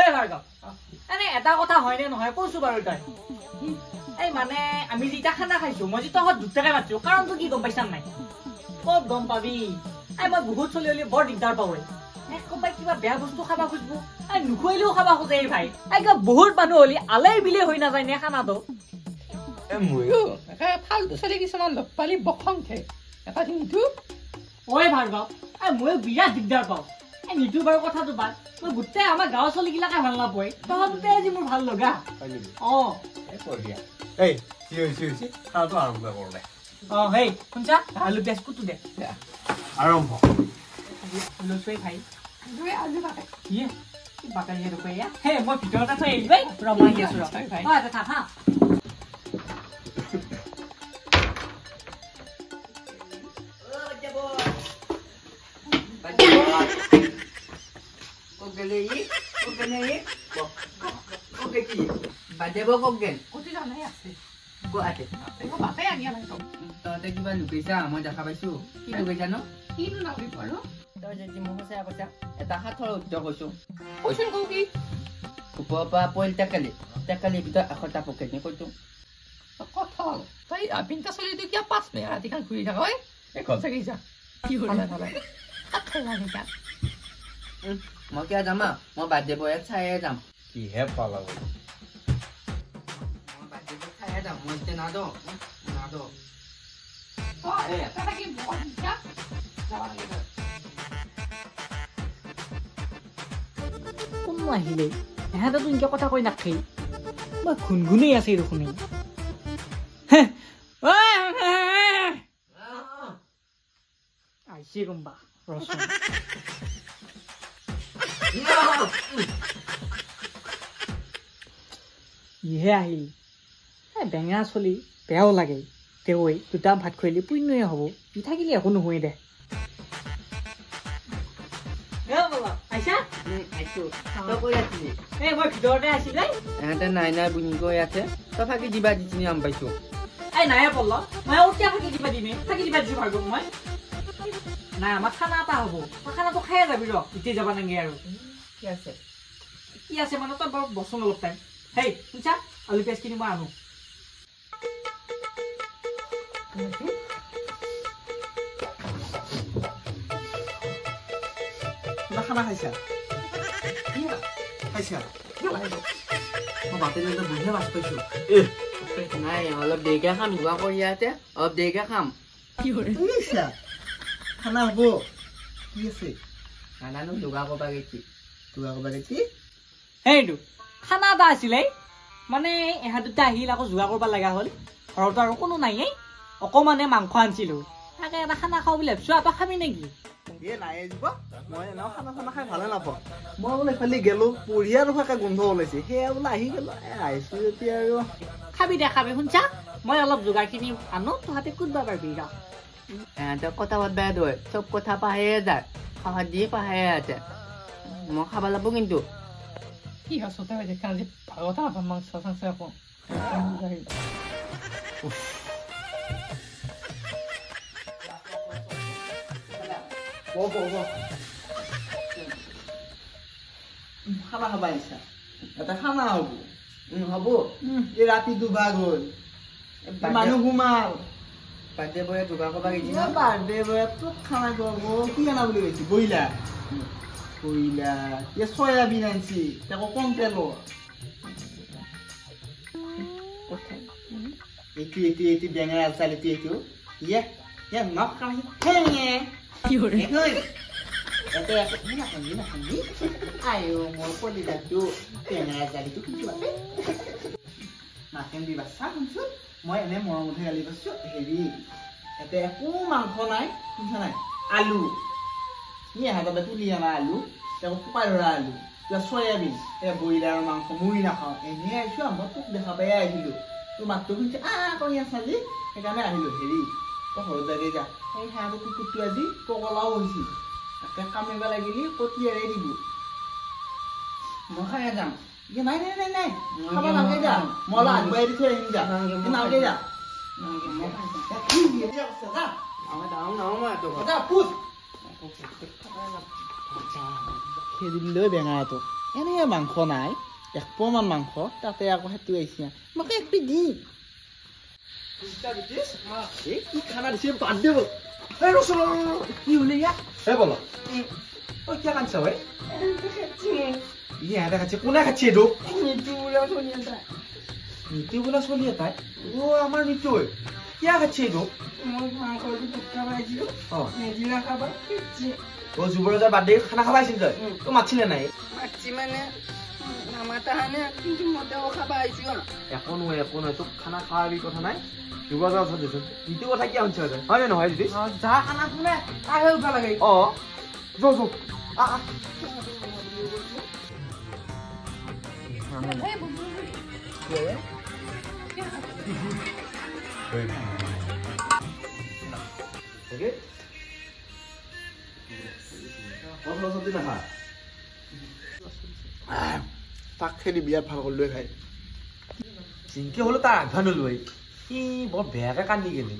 এই ভাৰ্গৱ এনে এটা কথা হয়নে নহয় কৈছো বাৰু তই এই মানে আমি যেতিয়া খানা খাইছো মই যে তহঁত দুটাকে মাতিছো কাৰণটো কি গম পাইছা নাই ক'ত গম পাবি এই মই বহুত চলি হলি বৰ দিগদাৰ পাওঁ ক'ৰবাত কিবা বেয়া বস্তু খাবা খুজিব এই নুখুৱাইলেও খাবা খোজে এই ভাই এই কিবা বহুত মানুহ হলি আলেই বিলে হৈ নাযায় নে খানাটো ময়ো ফাল্টু ছোৱালী কিছুমান লগ পালি বখং খায় এটা কিন্তু ঐ ভাৰ্গৱ এই ময়ো বিৰাট দিগদাৰ পাওঁ এই নিতু বাৰু কথাটো বাদ মই গোটেই আমাৰ গাঁৱৰ ছোৱালীগিলাকে ভাল নাপায় তহঁতে আজি মোৰ ভাল লগা অঁ এই খানাটো আৰম্ভ কৰোঁ দে অঁ হেই শুনছা আলু পিঁয়াজ কুটু দে আৰম্ভ লৈছোৱেই ভাই আজি পাতে কি বাকাই হেৰি কৰি হে মই ভিতৰতে থৈ আহিলো ভাই ৰমাই আছো ৰ ভাই অঁ এটা থাক হা তহঁতে কিবা লুকাইছা মই দেখা পাইছো কি লুকাইছা ন কিনো নাভাবিব আৰু তই যদি মোক সঁচাই কৈছা এটা সাঁথৰ উত্তৰ কৈছো কৈছোন কওঁ কি ওপৰৰ পৰা পৰিল টেকালিৰ ভিতৰত 100টা পকেট নি কৈছো কঠল তই বিন্তা চলিটো কিয় 5 মিনিট ৰাতিখন ঘূৰি থাক এই কল চাগিছা কি হ'ল মই কিয় যাম মই বাৰ্থডে বয়ত চায়ে যাম কিহে পালা মই বাৰ্থডে বয় চায়ে যাম মই এতিয়া নাদো কোন আহিলে এহেঁতেতো এনেকৈ কথা কৈ নাখাই মই ঘুনঘুনেই আছে দেখোন আহিছে গম পা ৰচোন ইহে আহিল বেঙা চলি বেয়াও লাগে তেৱে দুটা ভাত খুৱাইলে পুণ্যই হ'ব ই থাকিলে একো নহয় দে ভিতৰতে আছিলে এহেঁতে নাই বুনি গৈ আছে তই থাকি দিবা দিছিনি আম পাইছো এই নাই পল্ল মই এতিয়া থাকি দিবা দিমে থাকি দিবা দিছো ভাৰ্গৱ মই নাই আমাৰ খানা এটা হ'ব খানাটো খাই যাবি ৰ এতিয়া যাবা নাগে আৰু কি আছে মানে তই বৰ বচন অলপ টাইম হেই শুনছা আলু পিঁয়াজ কিনি মই আনো খানা খাইছা মই বাপেৰে বুঢ়িয়া মাছ পাইছো নাই অলপ দেৰিকে খাম যোৱা কৰি আছে অলপ দেৰিকে খাম কি কৰে খানা হ'ব কি আছে খানানো যোগাৰ কৰবা গৈছি সেইটো খানা এটা আছিলে মানে এহাত দুটা আহিল আকৌ যোগাৰ কৰিব লগা হ'ল ঘৰতো আৰু কোনো নাই অকমানে মাংস আনিছিলো তাকে এটা খানা খাওঁ বুলি ভাবিছো আপা খাবি নেকি নাই মই এনেও খানা খাই ভালে নাপাওঁ মই বোলে খালি গেলো বঢ়িয়া নোখোৱাকে গোন্ধ ওলাইছে সেয়া বোলে আহি গেলো আহিছো যেতিয়া আৰু খাবি দে খাবি শুনছা মই অলপ যোগাৰখিনি আনো তহঁতে কুদবা পাৰিবি ৰ এহেঁতক কথা পাতবা ধৰে চব কথা পাহৰিয়ে যায় খাৱা দিয়ে পাহৰিয়ে আছে মই খাব লাগিব কিন্তু কি হৈছে তই দেখা যে ভাগতা মাংস চাংস আকৌ খানা খাবা আহিছা এটা খানা হ'ব হ'ব এই ৰাতি দুভাগ হ'ল মানুহ ঘুমাল বাৰ্থডে বয়ে যোগাৰ কৰবা গৈছি বাৰ্থডে বয়তো খানা কৰিব কি খানা বুলি কৈছি ব্ৰইলাৰ এই চয়াবিন আনছি তাকো কম তেলৰ এইটো বেঙেনা চাল এইটো নখ খানা কি কৰে আয়ো মোৰ কলিজাটো বেঙেনা জালিটো কিছু আছে মাকেন দিবা চাহ শুনছোন মই এনে মৰমতে গালি পাইছো হেৰি ইয়াতে একো মাংস নাই শুনছা নাই আলু হাততে তুলি আনা আলু তাকো শুকাই ধৰা আলু কিবা চয়াবিন ব্ৰইলাৰৰ মাংস মুড়ি নাখাওঁ এনেই আহিছো মই তোক দেখা পাই আহিলো তোৰ মাতটো শুনিছে কৰি আছা যি সেইকাৰণে আহিলো হেৰি তই ঘৰত যাগে যা সেই হাঁহটো কুকুৰটো আজি পগলাও হৈছিল তাকে কামিব লাগিলি কটিয়াৰে দিব মই খাই যাম নাই খাব নালাগে যা মই আগবাঢ়ি দি থৈ আহিম যা নালাগে যা খেদিলৈ বেঙাটো এনে মাংস নাই 1 পোৱামান মাংস তাতে আকৌ হেতু আহিছে মোক এক পিস দি এই কি খানা দিছে বাদ দে এই ৰসল কি হলে ইয়া এই বল ও কি কানছ ভাই ইয়া দেখাচ্ছে কোনা খাচ্ছে এটো নিতু বলা চলি তাই ও আমার নিতু কি খাচ্ছে এটো ও যুবরাজা বাদ দিয়ে খানা খাবা আইছিল তো মাছিলে নাই এখন তো খানা খাওয়ার কথা নাই যুবরাজা কথা দিছো নিতু কথা কি হচ্ছে হয় না নহয় দিদি যা খানা শুনে আহে উঠা লাগে যো যো তাক খেলি বিয়াত ভাল কৰি লৈ খাই চিংকে হলো তাৰ আঘা নলৈ সি বৰ বেয়াকে কান্দি গেলি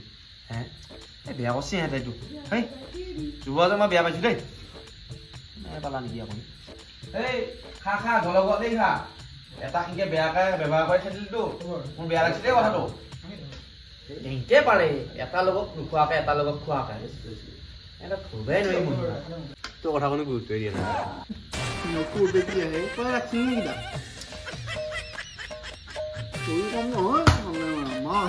হে বেয়া কৰছে সিহঁতেতো হেই যুৱৰাজে মই বেয়া পাইছো দেই পালা নেকি আপুনি এই খা খা গলগত দেই খা এটা সিংকে বেয়াকে ব্যৱহাৰ কৰি থাকিলতো মোৰ বেয়া লাগিছে দেই কথাটো এনেকে পাৰে এটা লগত নোখোৱাকে এটা লগত খোৱাকে এটা খুবেই নোৱাৰি মোৰ তোৰ কথা কোনো গুৰুত্বই দিয়া নাই নকুৰতে কি আহে তই ৰাখছি নেকি তোৰ কাম নহয় মা